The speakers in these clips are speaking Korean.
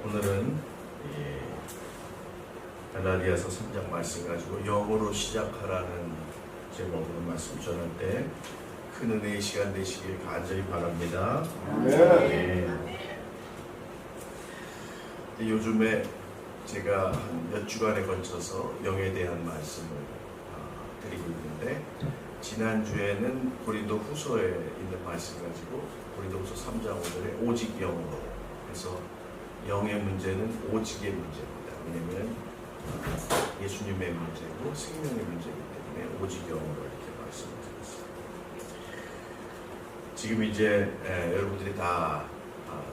오늘은 갈라디아서 3장 말씀 가지고 영으로 시작하라는 제목으로 말씀 전할 때 큰 은혜의 시간 되시길 간절히 바랍니다. 네. 요즘에 제가 한 몇 주간에 걸쳐서 영에 대한 말씀을 드리고 있는데, 지난주에는 고린도 후서에 있는 말씀 가지고 고린도 후서 3장 5절에 오직 영으로 해서 영의 문제는 오직의 문제입니다. 왜냐하면 예수님의 문제고 생명의 문제이기 때문에 오직 영으로 이렇게 말씀을 드렸습니다. 지금 이제 여러분들이 다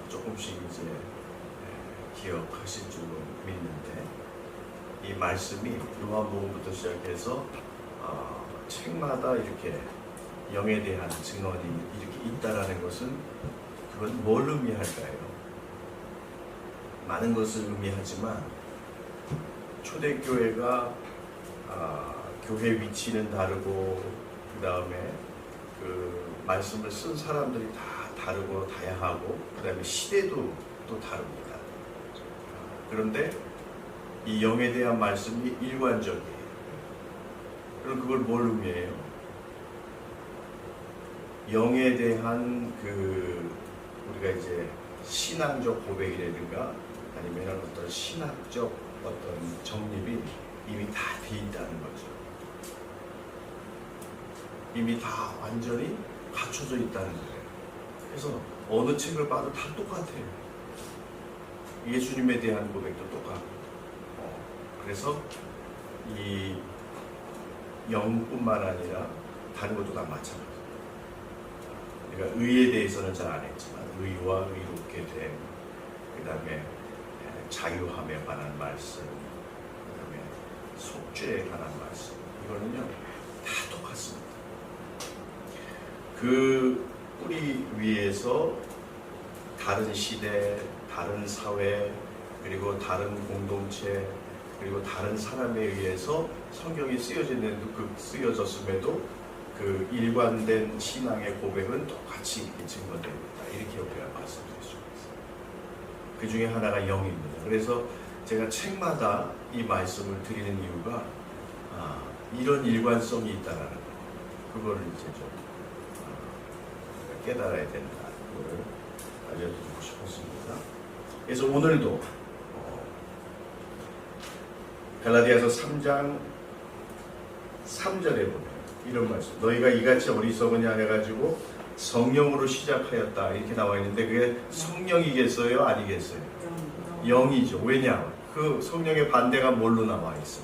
조금씩 이제 기억하실 줄로 믿는데, 이 말씀이 요한복음부터 시작해서 책마다 이렇게 영에 대한 증언이 이렇게 있다라는 것은 그건 뭘 의미할까요? 많은 것을 의미하지만 초대교회가 교회 위치는 다르고, 그 다음에 그 말씀을 쓴 사람들이 다 다르고 다양하고, 그 다음에 시대도 또 다릅니다. 그런데 이 영에 대한 말씀이 일관적이에요. 그럼 그걸 뭘 의미해요? 영에 대한 우리가 이제 신앙적 고백이라든가 아니면 어떤 신학적 어떤 정립이 이미 다 돼 있다는 거죠. 이미 다 완전히 갖춰져 있다는 거예요. 그래서 어느 책을 봐도 다 똑같아요. 예수님에 대한 고백도 똑같고, 그래서 이 영뿐만 아니라 다른 것도 다 마찬가지예요. 그러니까 의에 대해서는 잘 안 했지만 의와 의롭게 됨, 그 다음에 자유함에 관한 말씀, 그 다음에 속죄에 관한 말씀, 이거는요 다 똑같습니다. 그 뿌리 위에서 다른 시대, 다른 사회, 그리고 다른 공동체, 그리고 다른 사람에 의해서 성경이 쓰여졌음에도 그 일관된 신앙의 고백은 똑같이 이렇게 증거됩니다. 이렇게 우리가 말씀드릴 수 있습니다. 그 중에 하나가 영입니다. 그래서 제가 책마다 이 말씀을 드리는 이유가 이런 일관성이 있다라는 거, 그거를 이제 좀 깨달아야 된다, 그거를 알려드리고 싶었습니다. 그래서 오늘도 갈라디아서 3장 3절에 보면 이런 말씀, 너희가 이같이 어리석으냐 해가지고 성령으로 시작하였다 이렇게 나와 있는데, 그게 성령이겠어요? 아니겠어요? 영이죠. 왜냐? 그 성령의 반대가 뭘로 나와 있어?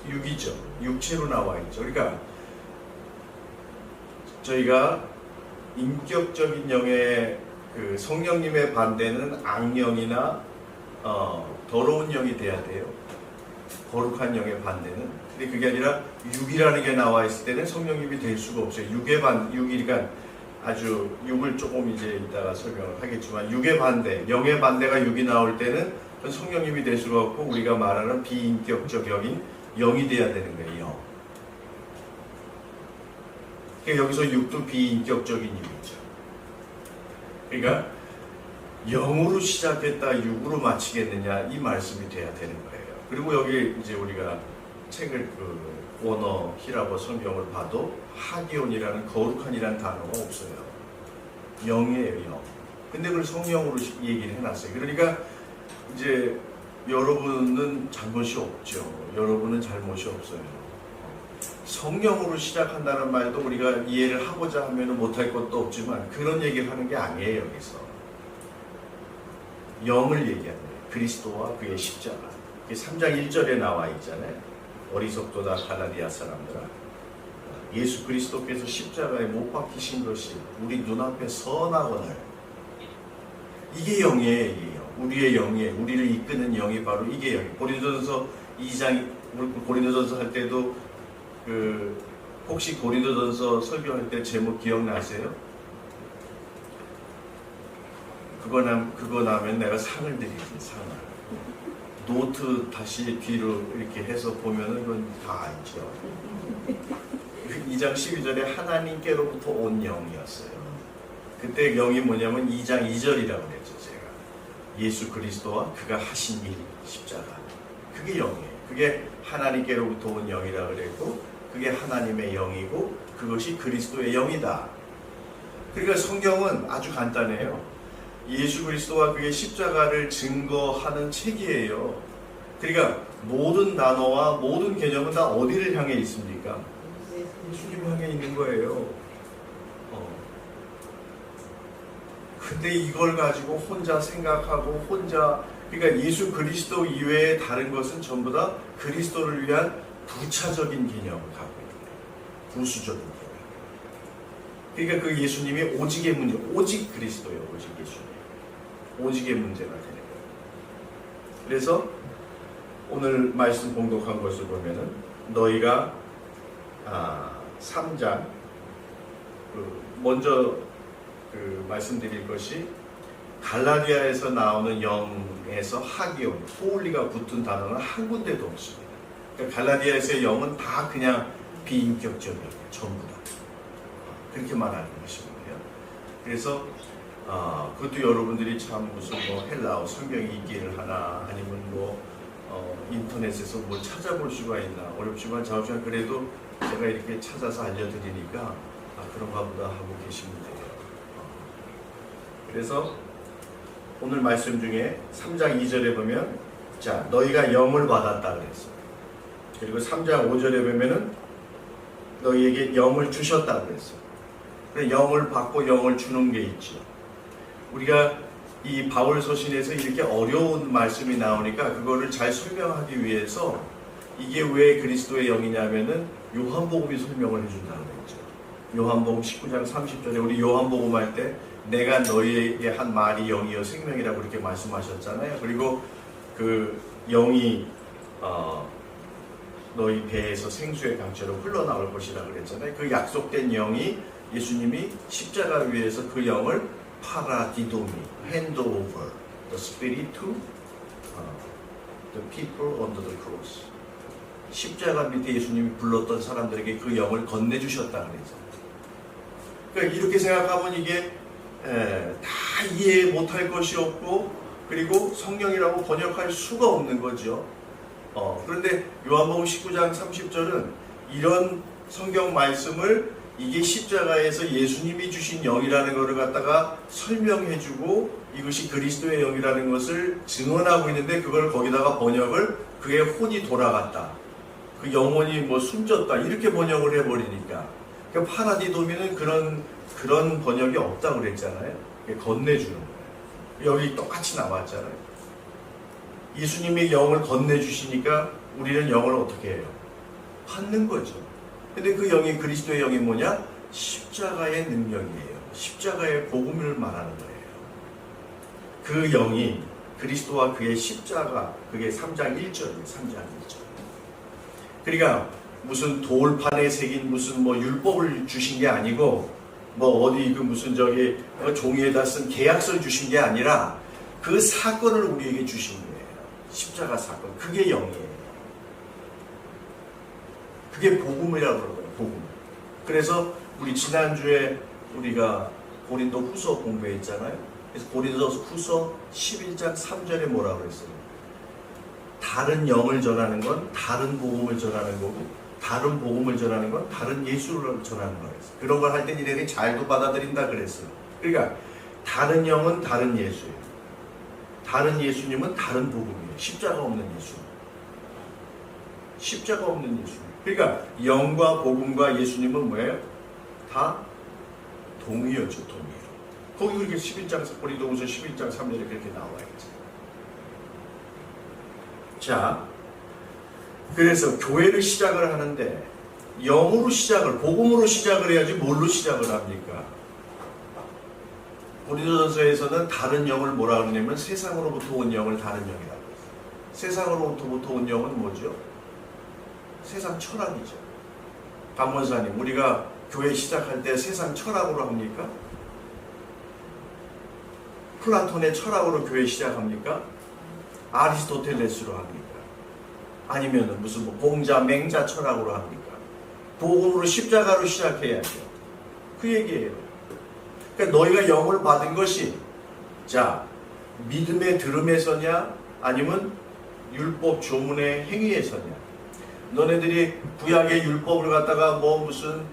육이죠. 육체로 나와 있죠. 그러니까 저희가 인격적인 영의 그 성령님의 반대는 악령이나 더러운 영이 돼야 돼요. 거룩한 영의 반대는. 근데 그게 아니라 육이라는 게 나와 있을 때는 성령님이 될 수가 없어요. 육이니까 아주 육을 조금 이제 이따가 설명을 하겠지만, 육의 반대, 영의 반대가 육이 나올 때는 성령님이 될 수가 없고, 우리가 말하는 비인격적 영이 돼야 되는 거예요. 영. 그러니까 여기서 육도 비인격적인 육이죠. 그러니까 영으로 시작했다 육으로 마치겠느냐, 이 말씀이 돼야 되는 거예요. 그리고 여기 이제 우리가 책을 원어 히라보 성경을 봐도 하기온이라는 거룩한이라는 단어가 없어요. 영이에요, 영. 근데 그걸 성령으로 얘기를 해놨어요. 그러니까 이제 여러분은 잘못이 없죠. 여러분은 잘못이 없어요. 성령으로 시작한다는 말도 우리가 이해를 하고자 하면 못할 것도 없지만, 그런 얘기를 하는 게 아니에요. 여기서 영을 얘기하는 거예요. 그리스도와 그의 십자가. 3장 1절에 나와 있잖아요. 어리석도다 갈라디아 사람들아, 예수 그리스도께서 십자가에 못 박히신 것이 우리 눈앞에 선하거늘. 이게 영이에요. 이게 영. 우리의 영이에요. 우리를 이끄는 영이 바로 이게 영이에요. 고린도전서 2장, 고린도전서 할 때도 혹시 고린도전서 설교할 때 제목 기억나세요? 그거 나면 내가 상을 드리지, 상을. 노트 다시 뒤로 이렇게 해서 보면은 그건 다 알죠. 2장 12절에 하나님께로부터 온 영이었어요. 그때 영이 뭐냐면 2장 2절이라고 그랬죠, 제가. 예수 그리스도와 그가 하신 일, 십자가. 그게 영이에요. 그게 하나님께로부터 온 영이라 그랬고, 그게 하나님의 영이고, 그것이 그리스도의 영이다. 그러니까 성경은 아주 간단해요. 예수 그리스도와 그의 십자가를 증거하는 책이에요. 그러니까 모든 단어와 모든 개념은 다 어디를 향해 있습니까? 예수님 향해 있는 거예요. 근데 이걸 가지고 혼자 생각하고 그러니까 예수 그리스도 이외의 다른 것은 전부 다 그리스도를 위한 부차적인 개념을 갖고 있는 거예요. 부수적인 개념. 그러니까 그 예수님이 오직의 문제, 오직 그리스도예요. 오직 예수님. 오직의 문제가 되는 거예요. 그래서 오늘 말씀 공독한 것을 보면은 너희가 3장 먼저 말씀드릴 것이 갈라디아에서 나오는 영에서 하기온, 호울리가 붙은 단어는 한 군데도 없습니다. 그러니까 갈라디아에서의 영은 다 그냥 비인격적이에요. 전부 다. 그렇게 말하는 것입니다. 그래서 그것도 여러분들이 참 무슨 헬라어 성경이 있기를 하나 아니면 인터넷에서 뭘 찾아볼 수가 있나 어렵지만 자우지만 그래도 제가 이렇게 찾아서 알려드리니까 그런가 보다 하고 계시면 돼요. 그래서 오늘 말씀 중에 3장 2절에 보면 자 너희가 영을 받았다 그랬어요. 그리고 3장 5절에 보면은 너희에게 영을 주셨다 그랬어요. 그래서 영을 받고 영을 주는 게 있죠. 우리가 이 바울 서신에서 이렇게 어려운 말씀이 나오니까 그거를 잘 설명하기 위해서 이게 왜 그리스도의 영이냐면은 요한복음이 설명을 해준다고 했죠. 요한복음 19장 30절에 우리 요한복음 할 때 내가 너희에게 한 말이 영이요 생명이라고 그렇게 말씀하셨잖아요. 그리고 그 영이 너희 배에서 생수의 강처럼 흘러나올 것이라 그랬잖아요. 그 약속된 영이 예수님이 십자가 위에서 그 영을 파라디도미, hand over the spirit to the people under the cross. 십자가 밑에 예수님이 불렀던 사람들에게 그 영을 건네주셨다 그래서. 그러니까 이렇게 생각하면 이게 다 이해 못할 것이 없고 그리고 성령이라고 번역할 수가 없는 거죠. 그런데 요한복음 19장 30절은 이런 성경 말씀을 이게 십자가에서 예수님이 주신 영이라는 것을 갖다가 설명해주고 이것이 그리스도의 영이라는 것을 증언하고 있는데 그걸 거기다가 번역을 그의 혼이 돌아갔다. 그 영혼이 숨졌다. 이렇게 번역을 해버리니까. 그러니까 파라디도미는 그런 번역이 없다고 그랬잖아요. 건네주는 거예요. 여기 똑같이 나왔잖아요. 예수님이 영을 건네주시니까 우리는 영을 어떻게 해요? 받는 거죠. 근데 그 영이 그리스도의 영이 뭐냐? 십자가의 능력이에요. 십자가의 복음을 말하는 거예요. 그 영이 그리스도와 그의 십자가, 그게 3장 1절이에요. 3장 1절. 그러니까 무슨 돌판에 새긴 무슨 율법을 주신 게 아니고 어디 무슨 종이에다 쓴 계약서를 주신 게 아니라 그 사건을 우리에게 주신 거예요. 십자가 사건. 그게 영이에요. 그게 복음이라고 그러거든요. 복음. 그래서 우리 지난주에 우리가 고린도 후서 공부했잖아요. 그래서 고린도 후서 11장 3절에 뭐라고 그랬어요? 다른 영을 전하는 건 다른 복음을 전하는 거고 다른 복음을 전하는 건 다른 예수를 전하는 거예요. 그런 걸 할 때 니네들이 잘도 받아들인다 그랬어요. 그러니까 다른 영은 다른 예수예요. 다른 예수님은 다른 복음이에요. 십자가 없는 예수. 십자가 없는 예수. 그러니까 영과 복음과 예수님은 뭐예요? 다 동의어죠. 동의. 거기 그렇게 11장 고린도후서 11장 3절에 그렇게 나와 있죠. 자, 그래서 교회를 시작을 하는데 영으로 시작을, 복음으로 시작을 해야지 뭘로 시작을 합니까? 고린도전서에서는 다른 영을 뭐라 그러냐면 세상으로부터 온 영을 다른 영이라고 했어요. 세상으로부터 온 영은 뭐죠? 세상 철학이죠. 박원사님, 우리가 교회 시작할 때 세상 철학으로 합니까? 플라톤의 철학으로 교회 시작합니까? 아리스토텔레스로 합니까? 아니면 무슨 공자, 맹자 철학으로 합니까? 복음으로 십자가로 시작해야죠. 그 얘기예요. 그러니까 너희가 영을 받은 것이 자 믿음의 들음에서냐 아니면 율법 조문의 행위에서냐. 너네들이 구약의 율법을 갖다가 뭐 무슨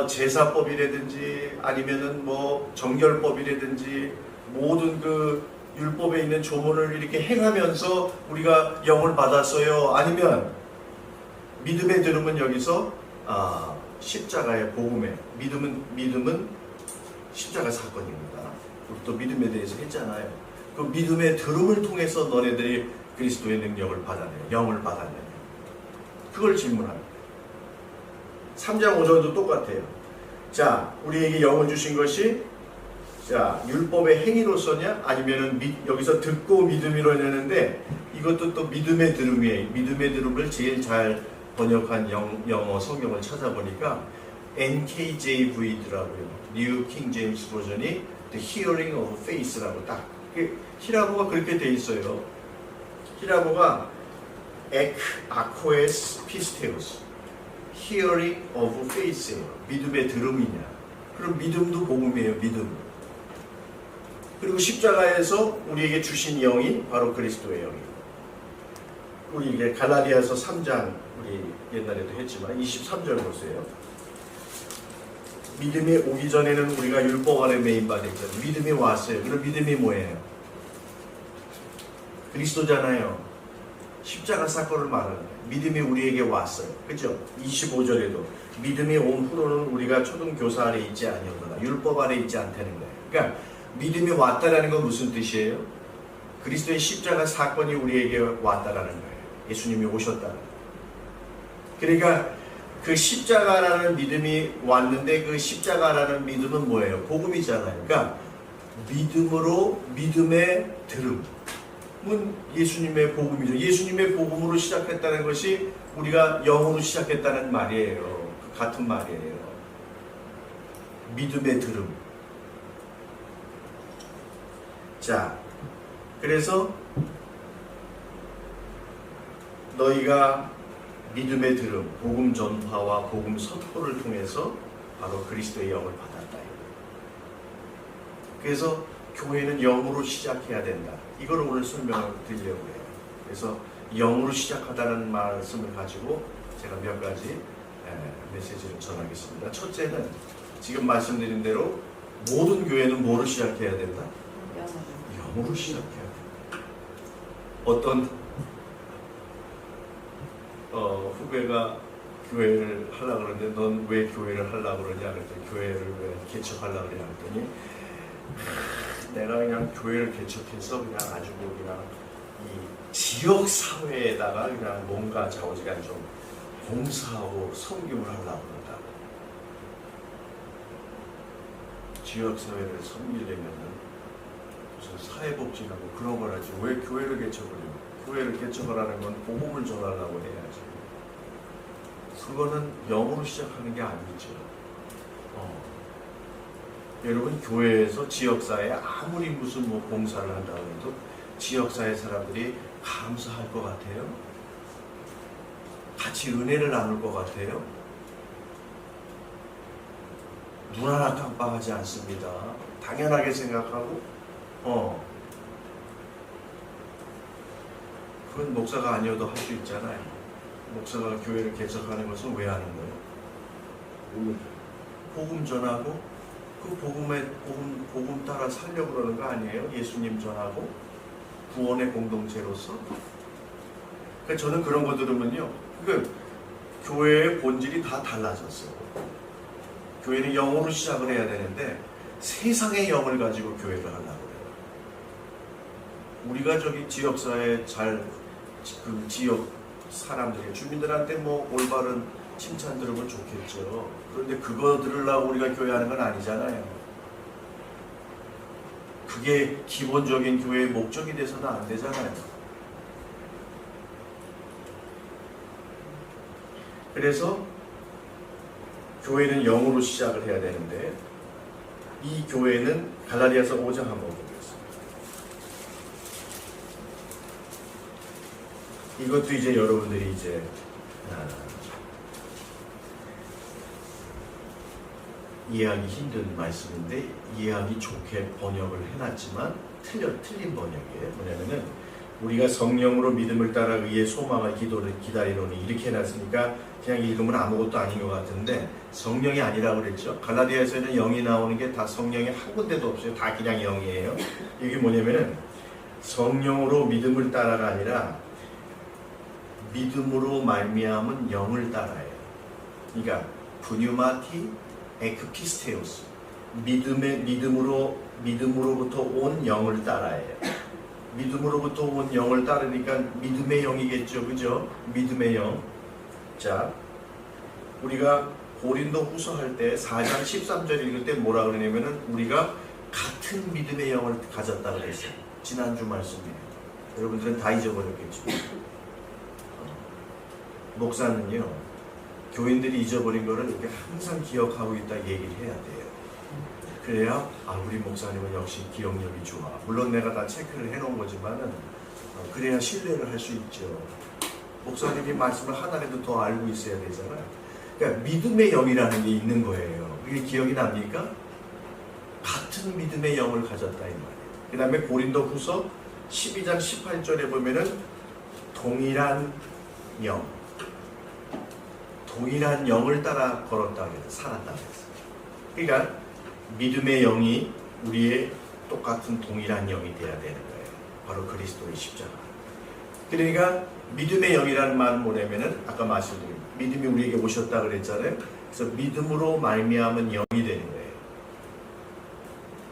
제사법이라든지 아니면은 뭐 정결법이라든지 모든 그 율법에 있는 조문을 이렇게 행하면서 우리가 영을 받았어요. 아니면 믿음의 들음은 여기서 십자가의 복음에 믿음은 십자가 사건입니다. 또 믿음에 대해서 했잖아요. 그 믿음의 들음을 통해서 너네들이 그리스도의 능력을 받았느냐, 영을 받았느냐. 그걸 질문합니다. 3장 5절도 똑같아요. 자, 우리에게 영을 주신 것이 자, 율법의 행위로서냐 아니면은 여기서 듣고 믿음이로 했는데 이것도 또 믿음의 들음이에요. 믿음의 들음을 제일 잘 번역한 영어 성경을 찾아보니까 NKJV더라고요. New King James 버전이 The Hearing of Faith라고 딱 히라보가 그렇게 돼 있어요. 히라보가 Ek Akoes Pisteos Hearing of Faith예요. 믿음의 들음이냐. 그럼 믿음도 복음이에요. 믿음. 그리고 십자가에서 우리에게 주신 영이 바로 그리스도의 영이에요. 우리 이게 갈라디아서 3장 우리 옛날에도 했지만 23절 보세요. 믿음이 오기 전에는 우리가 율법 아래 매인받아 있잖아요. 믿음이 왔어요. 그럼 믿음이 뭐예요? 그리스도잖아요. 십자가 사건을 말하는 거예요. 믿음이 우리에게 왔어요. 그죠? 25절에도 믿음이 온 후로는 우리가 초등교사 아래 있지 아니하거나 율법 아래 있지 않다는 거예요. 그러니까 믿음이 왔다라는 건 무슨 뜻이에요? 그리스도의 십자가 사건이 우리에게 왔다라는 거예요. 예수님이 오셨다는 거예요. 그러니까 그 십자가라는 믿음이 왔는데 그 십자가라는 믿음은 뭐예요? 복음이잖아요. 그러니까 믿음으로 믿음의 들음은 예수님의 복음이죠. 예수님의 복음으로 시작했다는 것이 우리가 영으로 시작했다는 말이에요. 같은 말이에요. 믿음의 들음. 자, 그래서 너희가 믿음의 들음, 복음 전파와 복음 선포를 통해서 바로 그리스도의 영을 받았다. 그래서 교회는 영으로 시작해야 된다. 이걸 오늘 설명을 드리려고 해요. 그래서 영으로 시작하다는 말씀을 가지고 제가 몇 가지 메시지를 전하겠습니다. 첫째는 지금 말씀드린 대로 모든 교회는 뭐로 시작해야 된다? 영으로 시작해야 된다. 어떤 후배가 교회를 하려고 그러는데 넌 왜 교회를 하려고 그러냐 그랬더니 교회를 왜 개척하려고 그러냐 그랬더니 내가 그냥 교회를 개척해서 그냥 아주 그냥 이 지역 사회에다가 그냥 뭔가 좌우지간 좀 봉사하고 섬김을 하려고 그런다. 지역 사회를 섬기려면은 무슨 사회복지라고 그런 걸 하지 왜 교회를 개척을 해요? 교회를 개척을 하는 건 복음을 전하려고 해야지. 그거는 영으로 시작하는 게 아니죠. 여러분 교회에서 지역사회에 아무리 무슨 뭐 봉사를 한다고 해도 지역사회 사람들이 감사할 것 같아요? 같이 은혜를 나눌 것 같아요? 눈 하나 깜빡하지 않습니다. 당연하게 생각하고 그건 목사가 아니어도 할 수 있잖아요. 목사가 교회를 개척하는 것은 왜 하는 거예요? 복음 전하고 그 복음 따라 살려고 그러는 거 아니에요? 예수님 전하고 구원의 공동체로서. 그러니까 저는 그런 거 들으면요, 그 교회의 본질이 다 달라졌어요. 교회는 영으로 시작을 해야 되는데 세상의 영을 가지고 교회를 하려고 그래요. 우리가 저기 지역사회 그 지역 사람들이 주민들한테 뭐 올바른 칭찬 들으면 좋겠죠. 그런데 그거 들으려고 우리가 교회하는 건 아니잖아요. 그게 기본적인 교회의 목적이 돼서는 안 되잖아요. 그래서 교회는 영으로 시작을 해야 되는데 이 교회는 갈라디아서 5장 한번 보겠습니다. 이것도 이제 여러분들이 이제 이해하기 힘든 말씀인데 이해하기 좋게 번역을 해놨지만 틀린 번역이에요. 뭐냐면은 우리가 성령으로 믿음을 따라 의의 소망을 기도를 기다리노니 이렇게 해놨으니까 그냥 읽으면 아무것도 아닌 것 같은데 성령이 아니라고 그랬죠. 갈라디아서에는 영이 나오는 게 다 성령이 한 군데도 없어요. 다 그냥 영이에요. 이게 뭐냐면은 성령으로 믿음을 따라가 아니라 믿음으로 말미암은 영을 따라요. 그러니까 푸뉴마티 에크피스테오스 믿음으로부터 온 영을 따라요. 믿음으로부터 온 영을 따르니까 믿음의 영이겠죠, 그죠? 믿음의 영. 자, 우리가 고린도 후서 할 때 4장 13절 읽을 때 뭐라 그러냐면은 우리가 같은 믿음의 영을 가졌다 그랬어요. 지난주 말씀이에요. 여러분들은 다 잊어버렸겠죠. 목사는요, 교인들이 잊어버린 거를 이렇게 항상 기억하고 있다 얘기를 해야 돼요. 그래야 우리 목사님은 역시 기억력이 좋아. 물론 내가 다 체크를 해놓은 거지만은 그래야 신뢰를 할 수 있죠. 목사님이 말씀을 하나라도 더 알고 있어야 되잖아요. 그러니까 믿음의 영이라는 게 있는 거예요. 그게 기억이 납니까? 같은 믿음의 영을 가졌다 이 말이에요. 그 다음에 고린도 후서 12장 18절에 보면은 동일한 영을 따라 걸었다 그래서 살았다 그랬어요. 그러니까 믿음의 영이 우리의 똑같은 동일한 영이 돼야 되는 거예요. 바로 그리스도의 십자가. 그러니까 믿음의 영이라는 말은 뭐냐면은 아까 말씀드린 믿음이 우리에게 오셨다 그랬잖아요. 그래서 믿음으로 말미암은 영이 되는 거예요.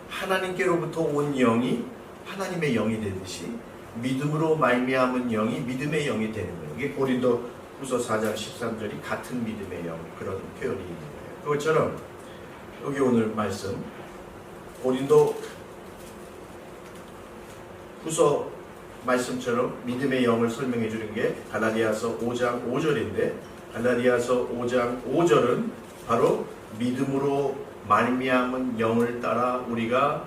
하나님께로부터 온 영이 하나님의 영이 되듯이 믿음으로 말미암은 영이 믿음의 영이 되는 거예요. 이게 고린도 후서 4장 13절이 같은 믿음의 영, 그런 표현이 있는 거예요. 그것처럼 여기 오늘 말씀 고린도 후서 말씀처럼 믿음의 영을 설명해 주는 게 갈라디아서 5장 5절인데 갈라디아서 5장 5절은 바로 믿음으로 말미암은 영을 따라 우리가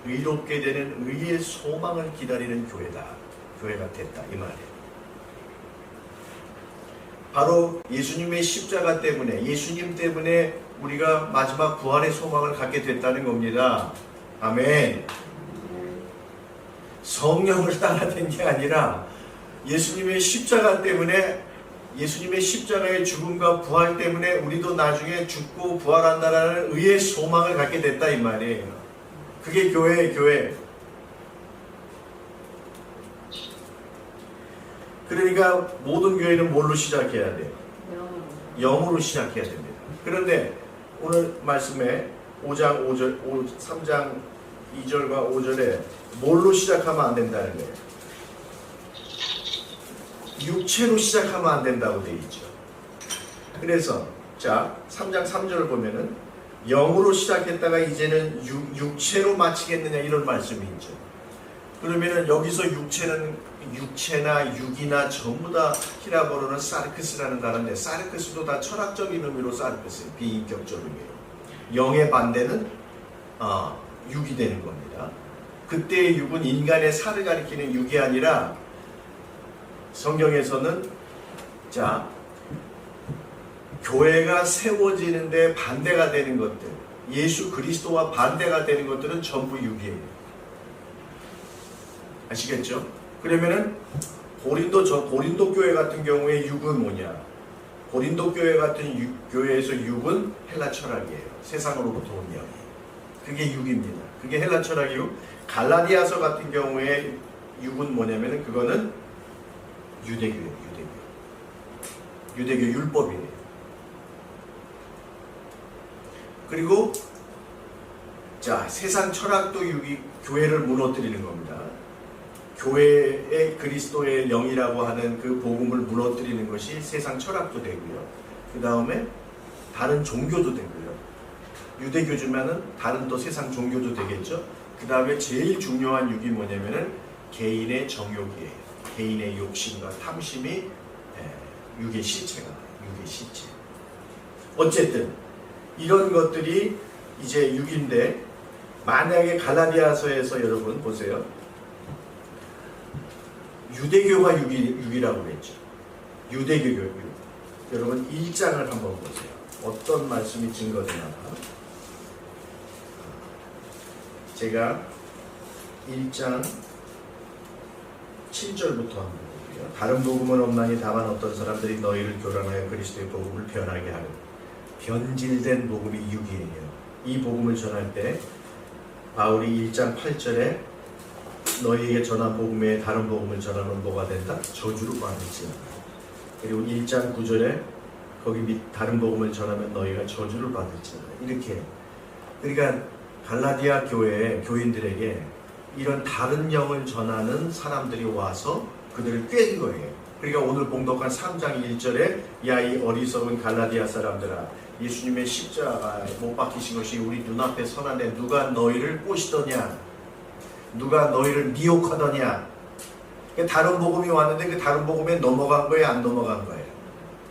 의롭게 되는 의의 소망을 기다리는 교회가 됐다 이 말이에요. 바로 예수님의 십자가 때문에 예수님 때문에 우리가 마지막 부활의 소망을 갖게 됐다는 겁니다. 아멘. 성령을 따라 된 게 아니라 예수님의 십자가 때문에 예수님의 십자가의 죽음과 부활 때문에 우리도 나중에 죽고 부활한다라는 의의 소망을 갖게 됐다 이 말이에요. 그게 교회예요, 교회. 그러니까 모든 교회는 뭘로 시작해야 돼요? 영으로 시작해야 됩니다. 그런데 오늘 말씀에 3장 2절과 5절에 뭘로 시작하면 안 된다는 거예요? 육체로 시작하면 안 된다고 되어 있죠. 그래서 자 3장 3절을 보면은 영으로 시작했다가 이제는 육체로 마치겠느냐 이런 말씀이 있죠. 그러면은 여기서 육체나 육이나 전부 다 히라보로는 사르크스라는 단어인데 사르크스도 다 철학적인 의미로 사르크스, 비인격적 의미로. 영의 반대는 육이 되는 겁니다. 그때의 육은 인간의 살을 가리키는 육이 아니라 성경에서는 자 교회가 세워지는데 반대가 되는 것들, 예수 그리스도와 반대가 되는 것들은 전부 육이에요. 아시겠죠? 그러면은 고린도 교회 같은 경우에 육은 뭐냐? 고린도 교회 같은 교회에서 육은 헬라 철학이에요. 세상으로부터 온 영이. 그게 육입니다. 그게 헬라 철학이고 갈라디아서 같은 경우에 육은 뭐냐면은 그거는 유대교예요. 유대교 율법이에요. 그리고 자 세상 철학도 육이 교회를 무너뜨리는 겁니다. 교회의 그리스도의 영이라고 하는 그 복음을 무너뜨리는 것이 세상 철학도 되고요. 그 다음에 다른 종교도 되고요. 유대교주면은 다른 또 세상 종교도 되겠죠. 그 다음에 제일 중요한 육이 뭐냐면은 개인의 정욕이에요. 개인의 욕심과 탐심이 육의 실체가 육의 실체. 어쨌든 이런 것들이 이제 육인데 만약에 갈라디아서에서 여러분 보세요. 유대교가 육이라고 그랬죠. 유대교 육. 여러분 1장을 한번 보세요. 어떤 말씀이 증거되나. 제가 1장 7절부터 한번 볼게요. 다른 복음은 없나니 다만 어떤 사람들이 너희를 교란하여 그리스도의 복음을 변하게 하는 변질된 복음이 유기예요. 이 복음을 전할 때 바울이 1장 8절에 너희에게 전한 복음 외에 다른 복음을 전하면 뭐가 된다? 저주로 받을지어다. 그리고 1장 9절에 거기 밑 다른 복음을 전하면 너희가 저주를 받을지어다. 이렇게. 그러니까 갈라디아 교회 교인들에게 이런 다른 영을 전하는 사람들이 와서 그들을 꿰는 거예요. 그러니까 오늘 봉독한 3장 1절에 야 이 어리석은 갈라디아 사람들아 예수님의 십자가에 못 박히신 것이 우리 눈앞에 선한데 누가 너희를 꼬시더냐, 누가 너희를 미혹하더냐. 그러니까 다른 복음이 왔는데 그 다른 복음에 넘어간 거예요, 안 넘어간 거예요?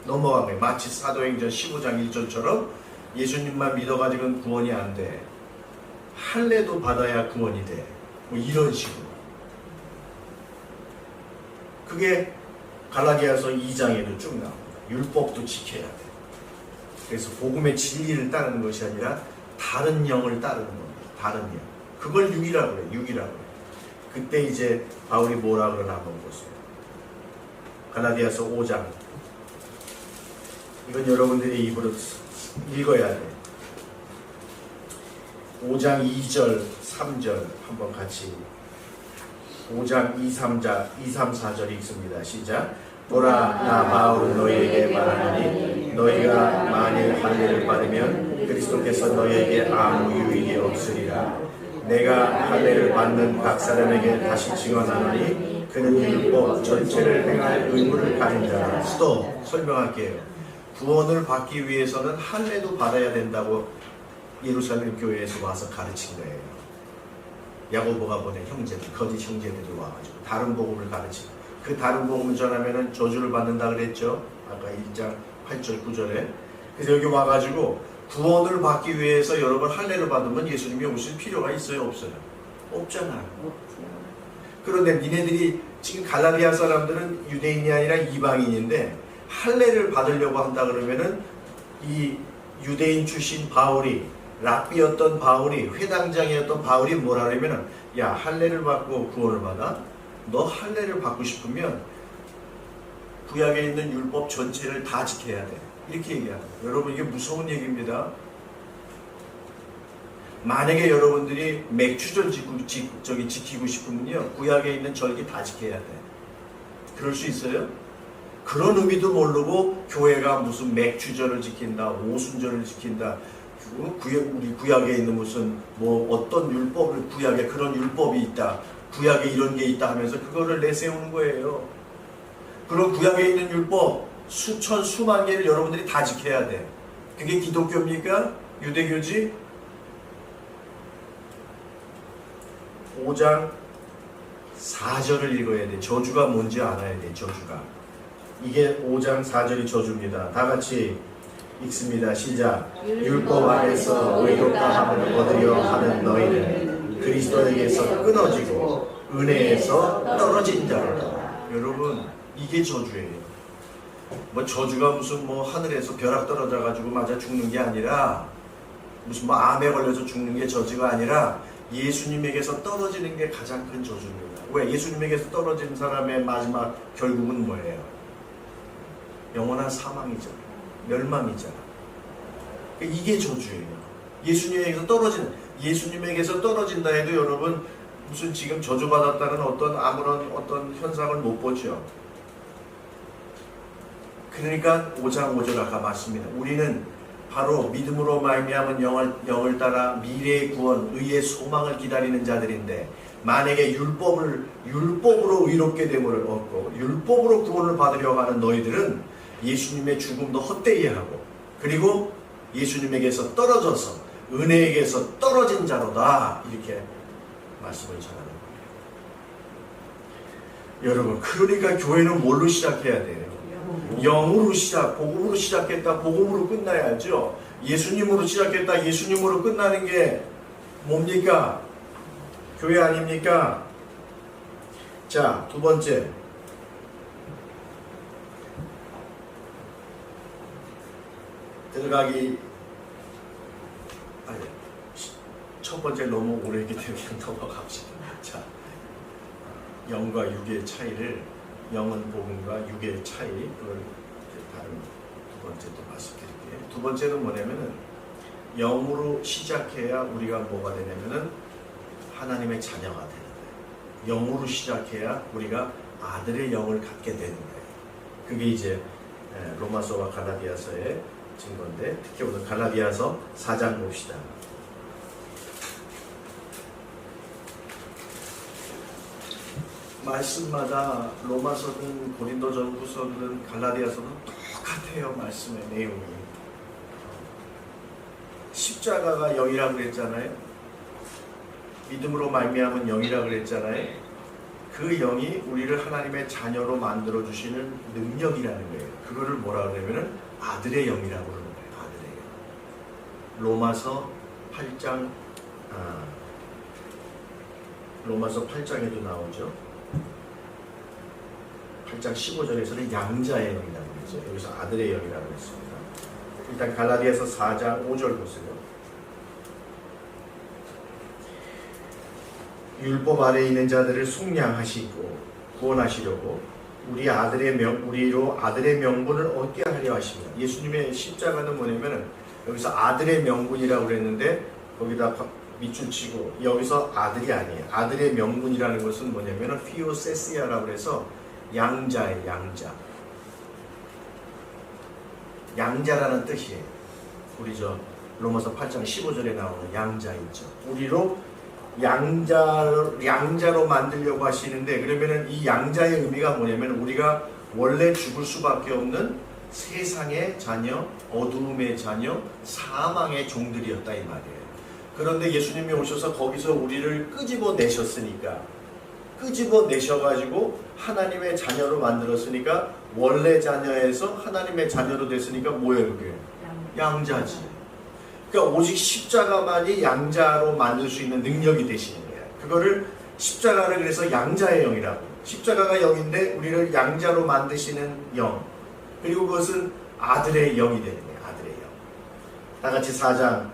넘어간 거예요. 마치 사도행전 15장 1절처럼 예수님만 믿어가지고는 구원이 안 돼, 할례도 받아야 구원이 돼, 뭐 이런 식으로. 그게 갈라디아서 2장에도 쭉 나옵니다. 율법도 지켜야 돼. 그래서 복음의 진리를 따르는 것이 아니라 다른 영을 따르는 겁니다. 다른 영. 그걸 육이라고 그래요. 육이라고 그래요. 그때 이제 바울이 뭐라 그러나 한번 보세요. 갈라디아서 5장. 이건 여러분들이 입으로 읽어야 돼요. 5장 2절, 3절 한번 같이. 5장 2, 3, 4절이 있습니다. 시작. 보라 나 바울은 너희에게 말하노니 너희가 만일 할례를 받으면 그리스도께서 너희에게 아무 유익이 없으리라. 내가 할례를 받는 각 사람에게 다시 증언하노니 그는 율법 전체를 행할 의무를 가진 자라. 스톱. 설명할게요. 구원을 받기 위해서는 할례도 받아야 된다고 예루살렘 교회에서 와서 가르친 거예요. 야고보가 보낸 형제들, 거짓 형제들이 와가지고 다른 복음을 가르치고, 그 다른 복음을 전하면은 저주를 받는다 그랬죠. 아까 1장 8절 9절에. 그래서 여기 와가지고 구원을 받기 위해서 여러분 할례를 받으면 예수님이 오실 필요가 있어요, 없어요? 없잖아요. 그런데 니네들이 지금 갈라디아 사람들은 유대인이 아니라 이방인인데 할례를 받으려고 한다 그러면은 이 유대인 출신 바울이, 랍비였던 바울이, 회당장이었던 바울이 뭐라 그러면은 야 할례를 받고 구원을 받아? 너 할례를 받고 싶으면 구약에 있는 율법 전체를 다 지켜야 돼. 이렇게 얘기하는 거예요. 여러분 이게 무서운 얘기입니다. 만약에 여러분들이 맥주절 지키고 싶으면요 구약에 있는 절기 다 지켜야 돼. 그럴 수 있어요? 그런 의미도 모르고 교회가 무슨 맥주절을 지킨다, 오순절을 지킨다, 우리 구약에 있는 무슨 뭐 어떤 율법을, 구약에 그런 율법이 있다, 구약에 이런 게 있다 하면서 그거를 내세우는 거예요. 그런 구약에 있는 율법 수천 수만 개를 여러분들이 다 지켜야 돼. 그게 기독교입니까? 유대교지? 5장 4절을 읽어야 돼. 저주가 뭔지 알아야 돼. 저주가. 이게 5장 4절이 저주입니다. 다 같이 읽습니다. 시작. 율법 안에서 의롭다 함을 얻으려 하는 너희는 그리스도에게서 끊어지고 은혜에서 떨어진 자로다. 여러분 이게 저주예요. 뭐 저주가 무슨 뭐 하늘에서 벼락 떨어져 가지고 맞아 죽는 게 아니라, 무슨 뭐 암에 걸려서 죽는 게 저주가 아니라 예수님에게서 떨어지는 게 가장 큰 저주입니다. 왜? 예수님에게서 떨어진 사람의 마지막 결국은 뭐예요? 영원한 사망이잖아. 멸망이잖아. 이게 저주예요. 예수님에게서 떨어진다 해도 여러분 무슨 지금 저주받았다는 아무런 어떤 현상을 못 보죠. 그러니까 5장 5절 아까 맞습니다. 우리는 바로 믿음으로 말미암은 영을 따라 미래의 구원, 의의 소망을 기다리는 자들인데, 만약에 율법으로 의롭게 됨을 얻고 율법으로 구원을 받으려고 하는 너희들은 예수님의 죽음도 헛되이 하고, 그리고 예수님에게서 떨어져서 은혜에게서 떨어진 자로다. 이렇게 말씀을 전하는 거예요. 여러분, 그러니까 교회는 뭘로 시작해야 돼요? 영으로 복음으로 시작했다, 복음으로 끝나야죠. 예수님으로 시작했다, 예수님으로 끝나는 게 뭡니까? 교회 아닙니까? 자, 두 번째. 첫 번째 너무 오래 했기 때문에 넘어갑시다. 자, 영과 육의 차이를, 영은 복음과 육의 차이, 그걸 다른 두 번째 또 말씀드릴게요. 두 번째는 뭐냐면은 영으로 시작해야 우리가 뭐가 되냐면은 하나님의 자녀가 되는 거예요. 영으로 시작해야 우리가 아들의 영을 갖게 되는 거예요. 그게 이제 로마서와 갈라디아서의 증거인데, 특히 오늘 갈라디아서 4장 봅시다. 말씀마다 로마서든 고린도전후서든 갈라디아서든 똑같아요. 말씀의 내용이. 십자가가 영이라고 그랬잖아요. 믿음으로 말미암은 영이라고 그랬잖아요. 그 영이 우리를 하나님의 자녀로 만들어 주시는 능력이라는 거예요. 그거를 뭐라 그러냐면은 아들의 영이라고 그러는 거예요. 아들의 영. 로마서 8장에도 나오죠. 8장 15절에서는 양자의 영이라고 그랬죠. 여기서 아들의 영이라고 했습니다. 일단 갈라디아서 4장 5절 보세요. 율법 아래에 있는 자들을 속량하시고 구원하시려고 우리로 아들의 명분을 얻게 하려 하십니다. 예수님의 십자가는 뭐냐면은 여기서 아들의 명분이라고 그랬는데 거기다 밑줄 치고 여기서 아들이 아니에요. 아들의 명분이라는 것은 뭐냐면은 피오세시아라고 해서 양자예요. 양자라는 뜻이에요. 우리 로마서 8장 15절에 나오는 양자 있죠. 우리로 양자로 만들려고 하시는데, 그러면은 이 양자의 의미가 뭐냐면 우리가 원래 죽을 수밖에 없는 세상의 자녀, 어두움의 자녀, 사망의 종들이었다 이 말이에요. 그런데 예수님이 오셔서 거기서 우리를 끄집어내셔가지고 하나님의 자녀로 만들었으니까, 원래 자녀에서 하나님의 자녀로 됐으니까 뭐예요 그게? 양자지. 그러니까 오직 십자가만이 양자로 만들 수 있는 능력이 되시는 거예요. 그거를 십자가를 그래서 양자의 영이라고. 십자가가 영인데 우리를 양자로 만드시는 영. 그리고 그것은 아들의 영이 되는 거예요. 아들의 영. 다 같이 4장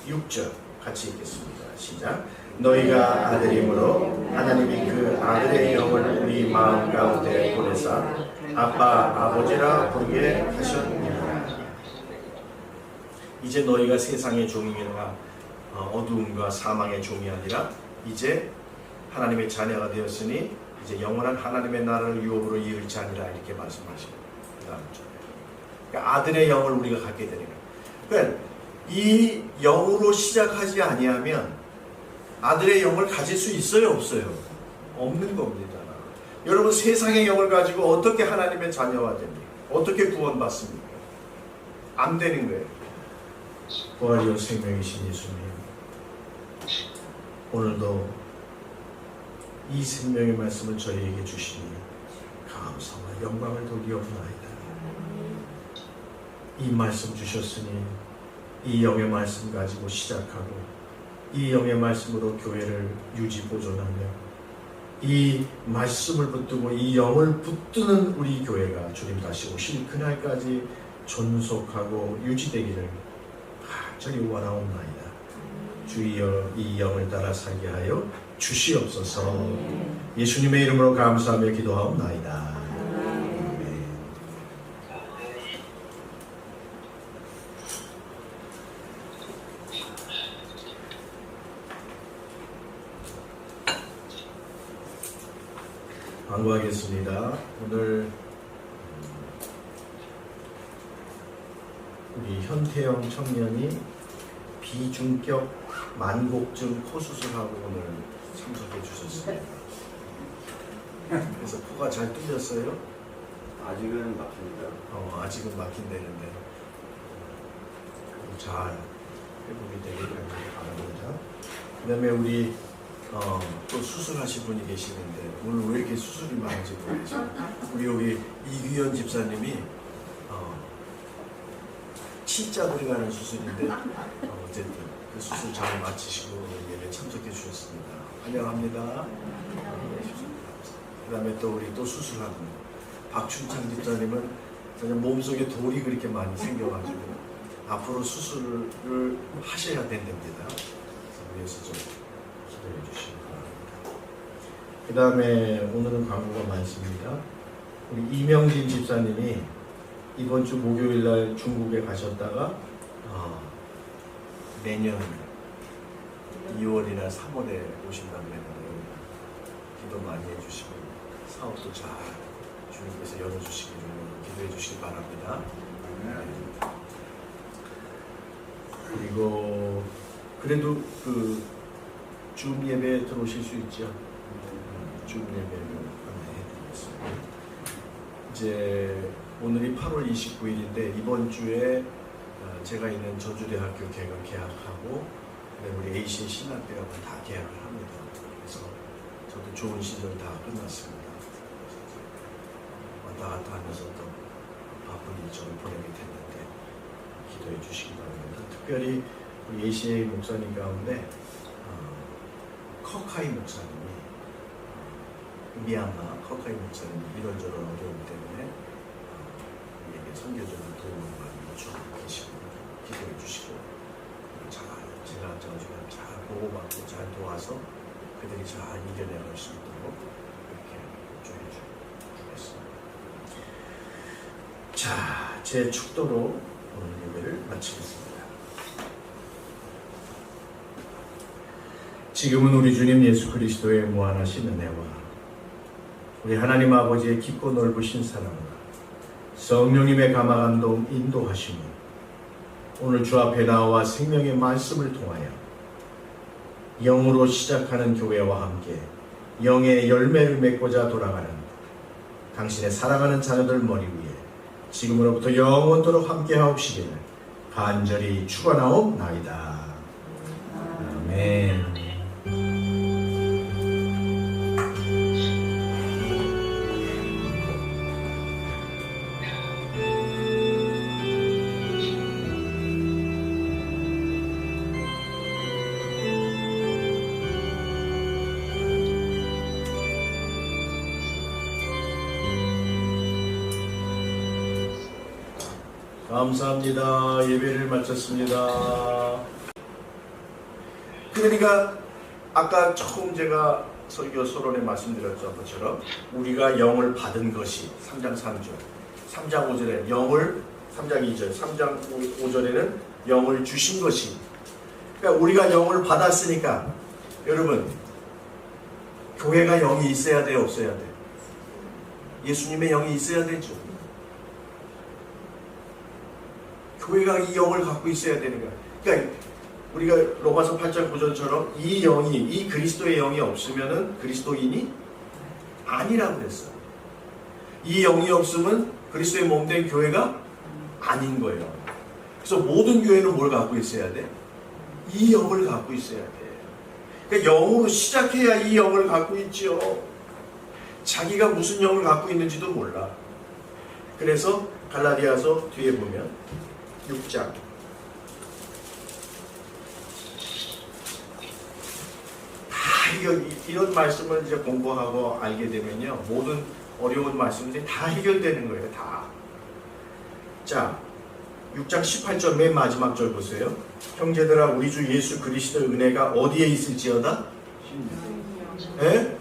6절 같이 읽겠습니다. 시작. 너희가 아들이므로 하나님이 그 아들의 영을 우리 마음 가운데 보내사 아빠 아버지라 부르게 하셨느니라. 이제 너희가 세상의 종이라 어두움과 사망의 종이 아니라 이제 하나님의 자녀가 되었으니 이제 영원한 하나님의 나라를 유업으로 이을지 아니라, 이렇게 말씀하시고 그러니까 아들의 영을 우리가 갖게 되는 거예요. 그러니까 이 영으로 시작하지 아니하면 아들의 영을 가질 수 있어요, 없어요? 없는 겁니다. 여러분, 세상의 영을 가지고 어떻게 하나님의 자녀가 됩니까? 어떻게 구원받습니까? 안 되는 거예요. 부활이요 생명이신 예수님, 오늘도 이 생명의 말씀을 저희에게 주시니 감사와 영광을 돌리옵나이다. 이 말씀 주셨으니 이 영의 말씀 가지고 시작하고 이 영의 말씀으로 교회를 유지 보존하며 이 말씀을 붙들고 이 영을 붙드는 우리 교회가 주님 다시 오실 그날까지 존속하고 유지되기를 저희 원하옵나이다. 주여 이 영을 따라 살게 하여 주시옵소서. 예수님의 이름으로 감사하며 기도하옵나이다. 아멘. 광고하겠습니다. 오늘 우리 현태영 청년이 비중격 만곡증 코 수술하고 오늘 참석해 주셨습니다. 그래서 코가 잘 뚫렸어요? 아직은 막힙니다. 아직은 막힌다는데 잘 회복이 되길 바랍니다. 그 다음에 우리 또 수술하신 분이 계시는데 오늘 왜 이렇게 수술이 많은지 모르겠어요. 우리 여기 이규현 집사님이 치자 들어가는 수술인데 어쨌든 그 수술 잘 마치시고 예배 참석해 주셨습니다. 환영합니다. 그 다음에 또 우리 또 수술하고 박춘창 집사님은 그냥 몸속에 돌이 그렇게 많이 생겨가지고 앞으로 수술을 하셔야 된답니다. 그래서 위해서 좀 기도해 주시기 바랍니다. 그 다음에 오늘은 광고가 많습니다. 우리 이명진 집사님이 이번 주 목요일 날 중국에 가셨다가 내년 2월이나 3월에 오신다고 했는데 기도 많이 해주시고 사업도 잘 주님께서 열어주시기를 기도해 주시기 바랍니다. 그리고 그래도 그 줌 예배 들어오실 수 있죠? 줌 예배를 안내해드리겠습니다. 이제 오늘이 8월 29일인데 이번 주에 제가 있는 저주대학교 개학하고 우리 AC 신학대학원 다 개학을 합니다. 그래서 저도 좋은 시절 다 끝났습니다. 왔다 갔다 하면서 또 바쁜 일정을 보내게 됐는데 기도해 주시기 바랍니다. 특별히 우리 AC 목사님 가운데 커카이 목사님이 미얀마 커카이 목사님이 이런저런 어려움 때문에 우리에게 선교적인 도움을 많이 요청하고 계시고 기도해 주시고 제가 잘 보호받고 잘 도와서 그들이 잘 이겨내갈 수 있도록 이렇게 조해 주겠습니다. 자, 제 축도로 오늘 예배를 마치겠습니다. 지금은 우리 주님 예수 그리스도의 무한하신 은혜와 우리 하나님 아버지의 깊고 넓으신 사랑과 성령님의 감화감동 인도하심이 오늘 주 앞에 나와 생명의 말씀을 통하여 영으로 시작하는 교회와 함께 영의 열매를 맺고자 돌아가는 당신의 사랑하는 자녀들 머리 위에 지금으로부터 영원토록 함께 하옵시기를 간절히 축원하옵나이다. 아멘. 감사합니다. 예배를 마쳤습니다. 그러니까 아까 처음 제가 설교 서론에 말씀드렸던 것처럼 우리가 영을 받은 것이 3장 3절 3장 5절에 영을 3장 2절 3장 5절에는 영을 주신 것이 그러니까 우리가 영을 받았으니까 여러분 교회가 영이 있어야 돼요? 없어야 돼요? 예수님의 영이 있어야 되죠. 교회가 이 영을 갖고 있어야 되는 거야. 그러니까 우리가 로마서 8장 9절처럼 이 영이, 이 그리스도의 영이 없으면은 그리스도인이 아니라고 그랬어요. 이 영이 없으면 그리스도의 몸된 교회가 아닌 거예요. 그래서 모든 교회는 뭘 갖고 있어야 돼? 이 영을 갖고 있어야 돼. 그러니까 영으로 시작해야 이 영을 갖고 있죠. 자기가 무슨 영을 갖고 있는지도 몰라. 그래서 갈라디아서 뒤에 보면 6장 이런 말씀을 이제 공부하고 알게 되면요 모든 어려운 말씀들이 다 해결되는 거예요. 다. 자 6장 18절 맨 마지막 절 보세요. 형제들아 우리 주 예수 그리스도의 은혜가 어디에 있을지어다? 예?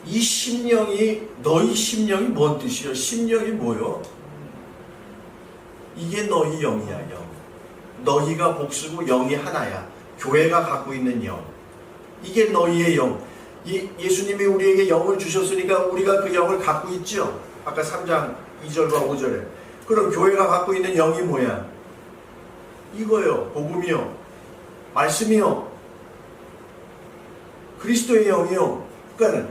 이 심령이 너희 심령이 뭔 뜻이요? 심령이 뭐요? 이게 너희 영이야. 영. 너희가 복수고 영이 하나야. 교회가 갖고 있는 영. 이게 너희의 영. 예수님이 우리에게 영을 주셨으니까 우리가 그 영을 갖고 있죠. 아까 3장 2절과 5절에. 그럼 교회가 갖고 있는 영이 뭐야? 이거요. 복음이요. 말씀이요. 그리스도의 영이요. 그러니까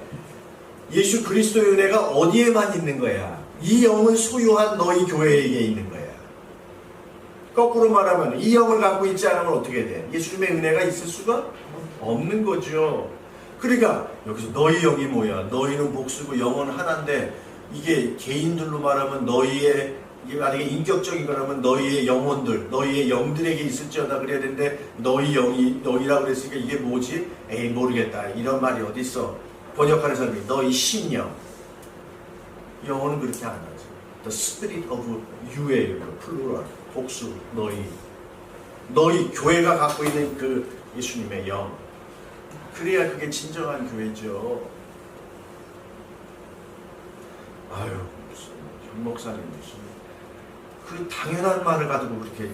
예수 그리스도의 은혜가 어디에만 있는 거야? 이 영을 소유한 너희 교회에게 있는 거야. 거꾸로 말하면 이 영을 갖고 있지 않으면 어떻게 돼? 예수님의 은혜가 있을 수가 없는 거죠. 그러니까 여기서 너희 영이 뭐야? 너희는 복수고 영은 하나인데 이게 개인들로 말하면 너희의 이게 만약에 인격적인 거라면 너희의 영혼들, 너희의 영들에게 있을지어다 그래야 되는데 너희 영이 너희라고 그랬으니까 이게 뭐지? 에이 모르겠다. 이런 말이 어디 있어? 번역하는 사람이 너희 심령. 영어는 그렇게 안 하지. The spirit of you예요. 플루럴. 복수. 너희 교회가 갖고 있는 그 예수님의 영. 그래야 그게 진정한 교회죠. 아유, 무슨 현 목사님 무슨 그 당연한 말을 가지고 그렇게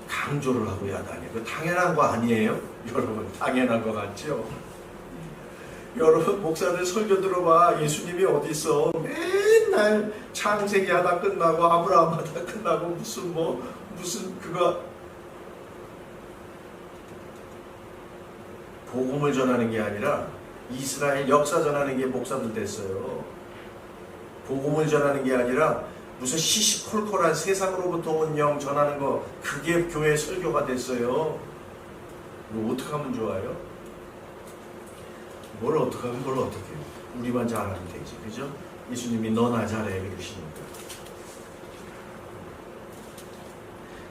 강조를 하고 야단이. 그 당연한 거 아니에요? 여러분, 당연한 거 같죠? 여러분, 목사들 설교 들어봐. 예수님이 어디 있어? 맨날 창세기 하다 끝나고 아브라함 하다 끝나고 무슨 그거 복음을 전하는 게 아니라 이스라엘 역사 전하는 게 목사들 됐어요. 복음을 전하는 게 아니라 무슨 시시콜콜한 세상으로부터 온 영 전하는 거, 그게 교회 설교가 됐어요. 이거 어떻게 하면 좋아요? 뭘 어떻게 하면 뭘 어떻게 해요? 우리만 잘하면 되지, 그죠? 예수님이 너나 잘해 그러시니까.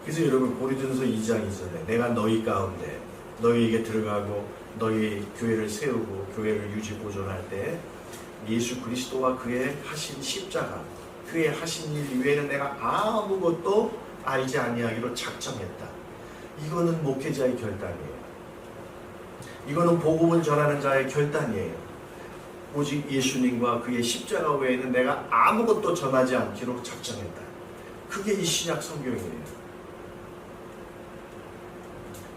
그래서 여러분, 고린도전서 2장 2절에 내가 너희 가운데 너희에게 들어가고 너희 교회를 세우고 교회를 유지 보존할 때 예수 그리스도와 그의 하신 십자가, 그의 하신 일 이외에는 내가 아무것도 알지 아니하기로 작정했다. 이거는 목회자의 결단이에요. 이거는 복음을 전하는 자의 결단이에요. 오직 예수님과 그의 십자가 외에는 내가 아무것도 전하지 않기로 작정했다. 그게 이 신약 성경이에요.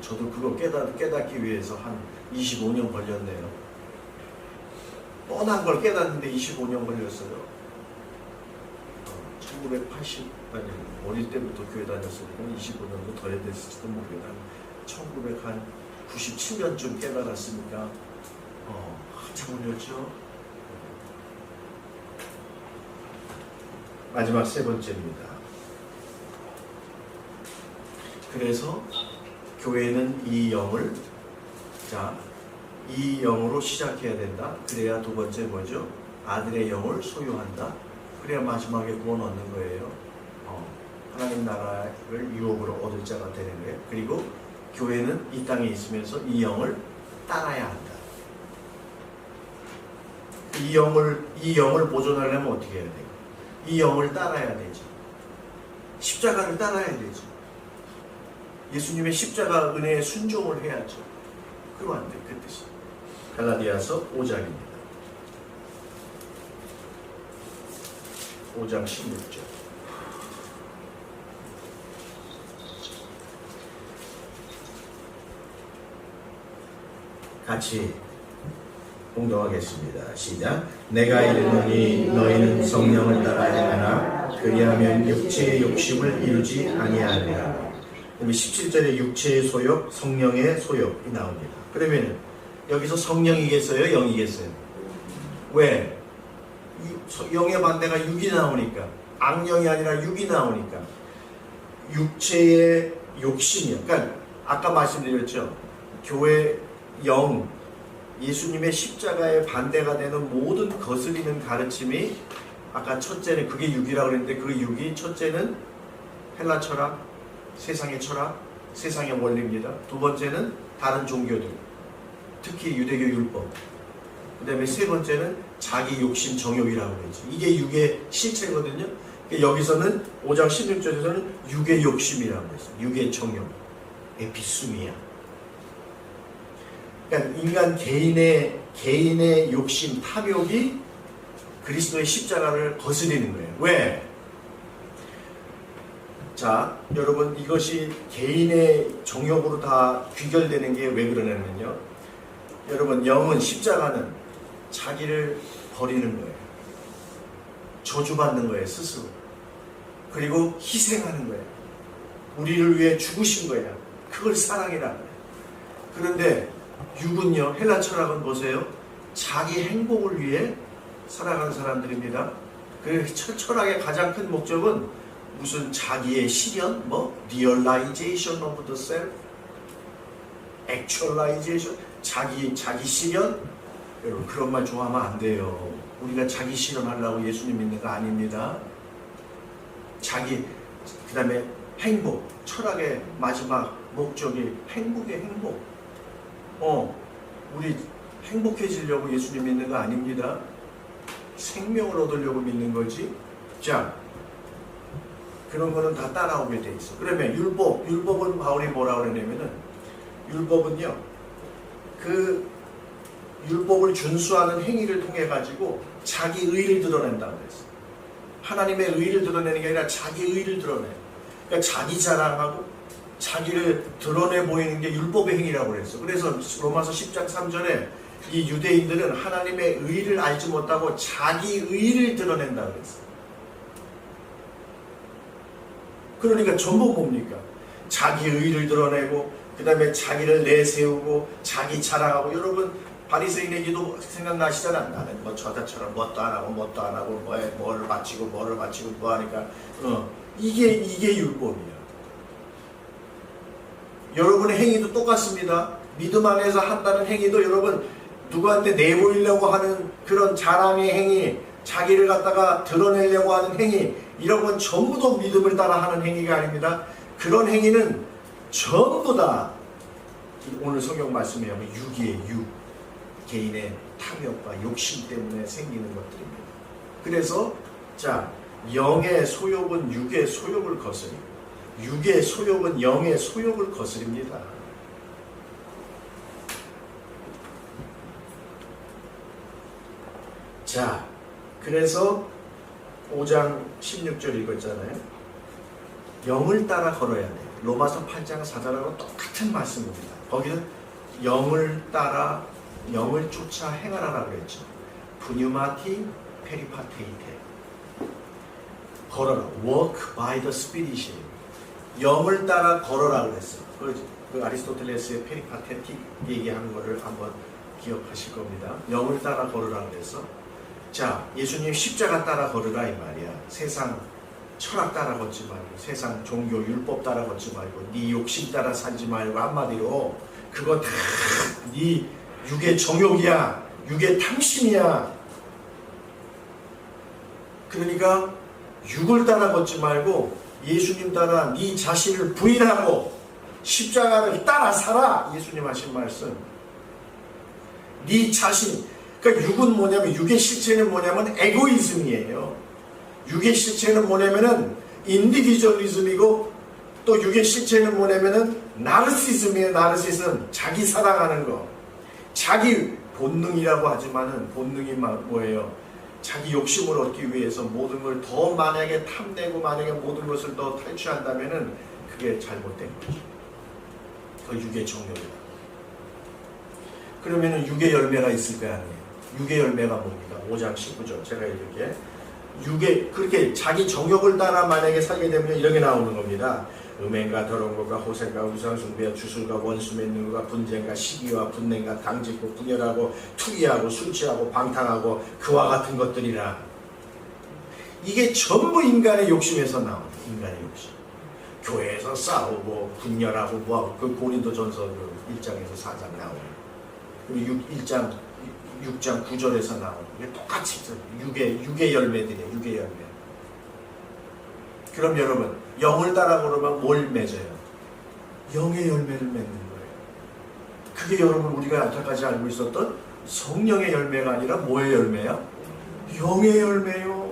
저도 그거 깨닫기 위해서 한 25년 걸렸네요. 뻔한 걸 깨닫는데 25년 걸렸어요. 1980, 아니 어릴 때부터 교회 다녔으니까 25년도 더 해야 됐을지도 모르겠다. 1997년쯤 깨달았으니까 한참 걸렸죠. 마지막 세 번째입니다. 그래서 교회는 이 영을 이 영으로 시작해야 된다. 그래야 두 번째 뭐죠? 아들의 영을 소유한다. 그래야 마지막에 구원 얻는 거예요. 하나님 나라를 유업으로 얻을 자가 되는 거예요. 그리고 교회는 이 땅에 있으면서 이 영을 따라야 한다. 이 영을 보존하려면 어떻게 해야 돼요? 이 영을 따라야 되죠. 십자가를 따라야 되죠. 예수님의 십자가 은혜에 순종을 해야죠. 그럼 안 돼, 그 뜻이. 갈라디아서 5장입니다. 5장 16절. 같이 봉독하겠습니다. 시작. 내가 이르노니 너희는 성령을 따라야 하나 그리하면 육체의 욕심을 이루지 아니하리라. 17절에 육체의 소욕, 성령의 소욕이 나옵니다. 그러면 여기서 성령이겠어요? 영이겠어요? 왜? 영의 반대가 육이 나오니까. 악령이 아니라 육이 나오니까. 육체의 욕심이요. 그러니까 아까 말씀드렸죠. 교회 영, 예수님의 십자가에 반대가 되는 모든 거스리는 가르침이, 아까 첫째는 그게 육이라고 그랬는데 그 육이 첫째는 헬라 철학, 세상의 철학, 세상의 원리입니다. 두 번째는 다른 종교들, 특히 유대교 율법. 그 다음에 세 번째는 자기 욕심 정욕이라고 그러죠. 이게 육의 실체거든요. 여기서는 5장 16절에서는 육의 욕심이라고 했어요. 육의 정욕, 에피수미아. 그러니까 인간 개인의 욕심, 탐욕이 그리스도의 십자가를 거스리는 거예요. 왜? 자, 여러분, 이것이 개인의 정욕으로 다 귀결되는 게 왜 그러냐면요. 여러분, 영은, 십자가는 자기를 버리는 거예요. 저주받는 거예요, 스스로. 그리고 희생하는 거예요. 우리를 위해 죽으신 거예요. 그걸 사랑이라는 거예요. 그런데 육은요, 헬라 철학은 보세요. 자기 행복을 위해 살아가는 사람들입니다. 그 철학의 가장 큰 목적은 무슨 자기의 실현, realization of the self, actualization, 자기 실현. 여러분, 그런 말 좋아하면 안 돼요. 우리가 자기 실현하려고 예수님 믿는 거 아닙니다. 그 다음에 행복, 철학의 마지막 목적이 행복의 행복. 우리 행복해지려고 예수님 믿는 거 아닙니다. 생명을 얻으려고 믿는 거지. 자, 그런 거는 다 따라오게 돼 있어. 그러면 율법은 바울이 뭐라 그러냐면은, 율법은요, 그 율법을 준수하는 행위를 통해 가지고 자기 의를 드러낸다고 그랬어요. 하나님의 의를 드러내는 게 아니라 자기 의를 드러내요. 그러니까 자기 자랑하고 자기를 드러내 보이는 게 율법의 행위라고 그랬어요. 그래서 로마서 10장 3절에 이 유대인들은 하나님의 의를 알지 못하고 자기 의를 드러낸다고 그랬어요. 그러니까 전부 뭡니까? 자기 의를 드러내고 그 다음에 자기를 내세우고 자기 자랑하고. 여러분 바리새인의 기도 생각나시잖아. 나는 뭐 저자처럼 뭣도 안 하고 뭣도 안 하고 뭐를 바치고 뭐 하니까 이게 율법이야. 여러분의 행위도 똑같습니다. 믿음 안에서 한다는 행위도 여러분 누구한테 내보이려고 하는 그런 자랑의 행위, 자기를 갖다가 드러내려고 하는 행위, 이런 건 전부 다 믿음을 따라 하는 행위가 아닙니다. 그런 행위는 전부 다 오늘 성경 말씀에 하면 육이에요. 육. 개인의 탐욕과 욕심 때문에 생기는 것들입니다. 그래서 자, 영의 소욕은 육의 소욕을 거스리고 육의 소욕은 영의 소욕을 거스립니다. 자, 그래서 5장 16절 읽었잖아요. 영을 따라 걸어야 돼요. 로마서 8장 4절하고 똑같은 말씀입니다. 거기는 영을 따라 영을 쫓아 행하라라고 그랬죠. 푸뉴마티 페리파테이테. 걸어라. Walk by the Spirit. 영을 따라 걸어라 그랬어요. 그 아리스토텔레스의 페리파테틱 얘기하는 거를 한번 기억하실 겁니다. 영을 따라 걸으라 그래서 자, 예수님 십자가 따라 걸으라 이 말이야. 세상 철학 따라 걷지 말고, 세상 종교 율법 따라 걷지 말고, 네 욕심 따라 살지 말고, 한마디로 그거 다 네 육의 정욕이야, 육의 탐심이야. 그러니까 육을 따라 걷지 말고 예수님 따라 네 자신을 부인하고 십자가를 따라 살아. 예수님 하신 말씀. 네 자신. 그러니까 육은 뭐냐면, 육의 실체는 뭐냐면 에고이즘이에요. 육의 실체는 뭐냐면은 인디비주얼리즘이고, 또 육의 실체는 뭐냐면은 나르시즘이에요. 나르시즘. 자기 사랑하는 거. 자기 본능이라고 하지만은 본능이 뭐예요? 자기 욕심을 얻기 위해서 모든 걸 더 만약에 탐내고 만약에 모든 것을 더 탈취한다면은 그게 잘못된 거죠. 그 육의 정욕이다. 그러면은 육의 열매가 있을 거 아니에요. 육의 열매가 뭡니까? 5장 19절 제가 이렇게 육의 그렇게 자기 정욕을 따라 만약에 살게 되면 이렇게 나오는 겁니다. 음행과 더러운 것과 호색과 우상숭배와 주술과 원수 맺는 것과 분쟁과 시기와 분냉과 당짓고 분열하고 투기하고 술 취하고 방탕하고 그와 같은 것들이라. 이게 전부 인간의 욕심에서 나오는 인간의 욕심. 교회에서 싸우고 분열하고 뭐하고 그 고린도전서 1장에서 4장 나오는 그리고 6장 9절에서 나오는 게 똑같이 육의 열매들이에요. 육의 열매. 그럼 여러분 영을 따라 걸으면 뭘 맺어요? 영의 열매를 맺는 거예요. 그게 여러분 우리가 여태까지 알고 있었던 성령의 열매가 아니라 뭐의 열매야? 영의 열매요.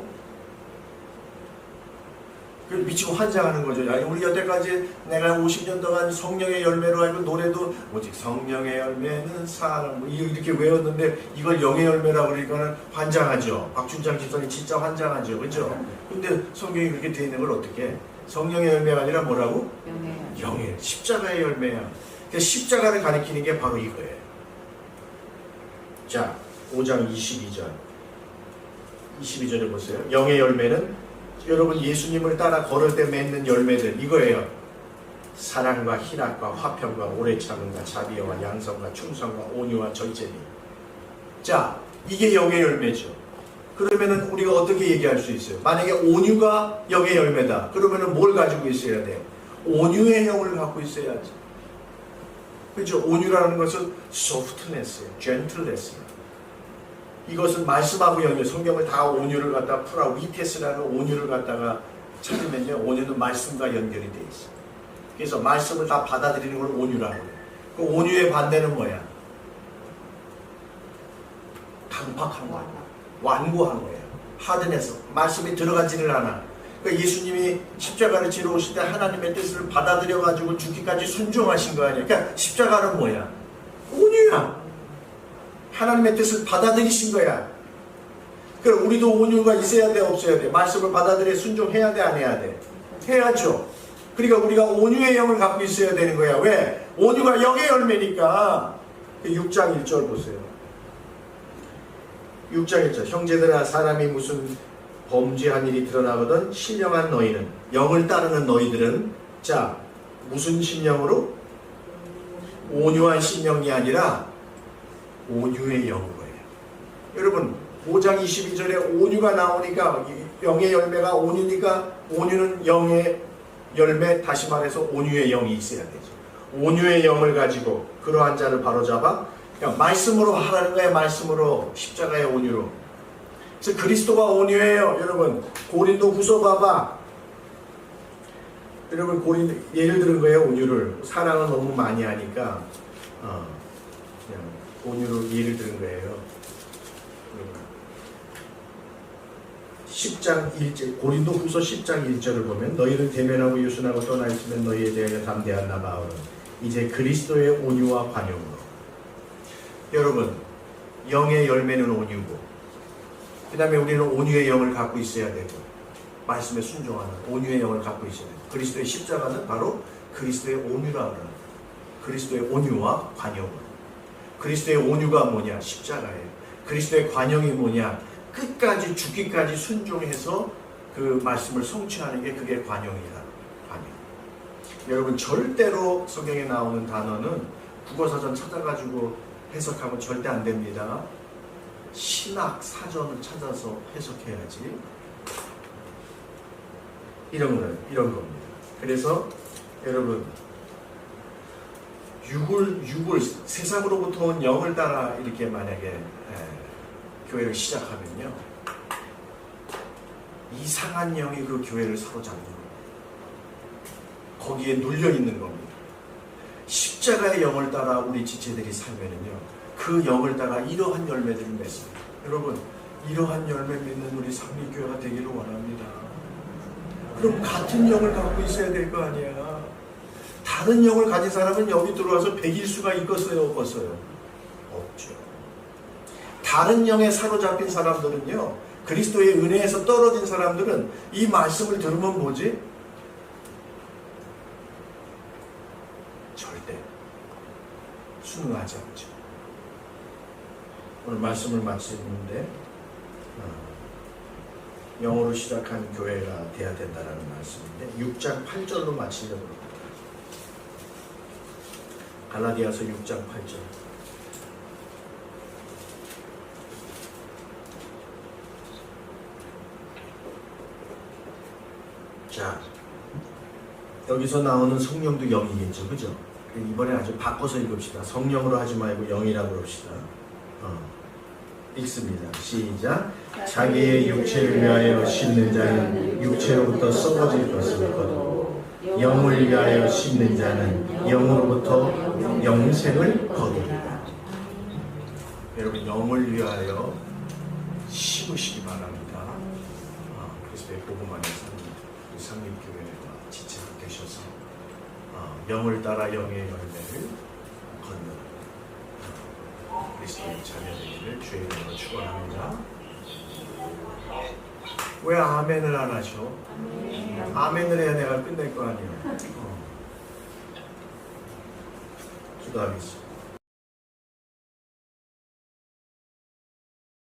미치고 환장하는 거죠. 아니, 우리 여태까지 내가 50년 동안 성령의 열매로 알고 노래도 오직 성령의 열매는 사랑 뭐 이렇게 외웠는데 이걸 영의 열매라고 그러니까는 환장하죠. 박준장 집사님 진짜 환장하죠. 그렇죠? 근데 성경이 그렇게 되어 있는 걸 어떻게 해? 성령의 열매가 아니라 뭐라고? 영의 십자가의 열매야. 그러니까 십자가를 가리키는 게 바로 이거예요. 자, 5장 22절에 보세요. 영의 열매는 여러분 예수님을 따라 걸을 때 맺는 열매들 이거예요. 사랑과 희락과 화평과 오래 참음과 자비와 양성과 충성과 온유와 절제니. 자, 이게 영의 열매죠. 그러면은 우리가 어떻게 얘기할 수 있어요? 만약에 온유가 영의 열매다. 그러면은 뭘 가지고 있어야 돼요? 온유의 영을 갖고 있어야지. 그렇죠? 온유라는 것은 softness예요, gentleness예요. 이것은 말씀하고 연결, 성경을 다 온유를 갖다가 풀어 위테스라는 온유를 갖다가 찾으면요, 온유는 말씀과 연결이 돼 있어요. 그래서 말씀을 다 받아들이는 걸 온유라고 해요. 그 온유의 반대는 뭐야? 강팍한 거야. 완고한 거예요. 하드네스. 말씀이 들어가지를 않아. 그러니까 예수님이 십자가를 지러 오실 때 하나님의 뜻을 받아들여가지고 죽기까지 순종하신 거 아니에요. 그러니까 십자가는 뭐야? 온유야. 하나님의 뜻을 받아들이신 거야. 그럼 우리도 온유가 있어야 돼, 없어야 돼? 말씀을 받아들여 순종해야 돼, 안 해야 돼? 해야죠. 그러니까 우리가 온유의 영을 갖고 있어야 되는 거야. 왜? 온유가 영의 열매니까. 6장 1절 보세요. 6장 1절. 형제들아, 사람이 무슨 범죄한 일이 드러나거든 신령한 너희는, 영을 따르는 너희들은, 자, 무슨 신령으로? 온유한 신령이 아니라 온유의 영으로예요. 여러분 5장 22절에 온유가 나오니까, 영의 열매가 온유니까 온유는 영의 열매, 다시 말해서 온유의 영이 있어야 되죠. 온유의 영을 가지고 그러한 자를 바로잡아, 그러니까 말씀으로 하라는 거예요. 말씀으로, 십자가의 온유로. 그래서 그리스도가 온유해요. 여러분 고린도 후서 봐봐. 여러분 고린도, 예를 들은 거예요. 온유를, 사랑은 너무 많이 하니까 그냥 온유로 예를 들은 거예요. 10장 1절, 고린도 후서 10장 1절을 보면, 너희를 대면하고 유순하고 떠나 있으면 너희에 대하여 담대한 바울은 이제 그리스도의 온유와 관용으로. 여러분 영의 열매는 온유고, 그 다음에 우리는 온유의 영을 갖고 있어야 되고, 말씀에 순종하는 온유의 영을 갖고 있어야 되고, 그리스도의 십자가는 바로 그리스도의 온유라 그러는, 그리스도의 온유와 관용으로. 그리스도의 온유가 뭐냐? 십자가예요. 그리스도의 관용이 뭐냐? 끝까지 죽기까지 순종해서 그 말씀을 성취하는 게, 그게 관용이다. 관용. 여러분 절대로 성경에 나오는 단어는 국어사전 찾아가지고 해석하면 절대 안 됩니다. 신학 사전을 찾아서 해석해야지. 이런 겁니다. 그래서 여러분 육을 세상으로부터 온 영을 따라 이렇게 만약에 교회를 시작하면요, 이상한 영이 그 교회를 사로잡는 겁니다. 거기에 눌려 있는 겁니다. 십자가의 영을 따라 우리 지체들이 살면은요, 그 영을 따라 이러한 열매들을 맺습니다. 여러분 이러한 열매 맺는 우리 삼리교회가 되기를 원합니다. 그럼 같은 영을 갖고 있어야 될 거 아니야. 다른 영을 가진 사람은 여기 들어와서 백일 수가 있겠어요, 없겠어요? 없죠. 다른 영에 사로잡힌 사람들은요, 그리스도의 은혜에서 떨어진 사람들은 이 말씀을 들으면 뭐지? 절대 순응하지 않죠. 오늘 말씀을 마치는데 영어로 시작한 교회가 돼야 된다는 말씀인데, 6장 8절로 마치려고 합니다. 갈라디아서 6장 8절. 자, 여기서 나오는 성령도 영이겠죠, 그죠? 이번에 아주 바꿔서 읽읍시다. 성령으로 하지 말고 영이라고 그럽시다. 읽습니다. 시작. 자기의 육체를 위하여 심는 자는 육체로부터 썩어질 것을 거두고, 영을 위하여 심는 자는 영으로부터 영생을 거두리라. 여러분 영을 위하여 심으시기 바랍니다. 그리스도의 복음 안에서 우리 상립교회와 지체가 되셔서 영을 따라 영의 열매를 걷는 그리스도의 자녀되기를 주의 이름으로 축원합니다. 왜 아멘을 안 하셔? 아멘을 해야 내가 끝낼 거 아니에요. 기도하겠습니다.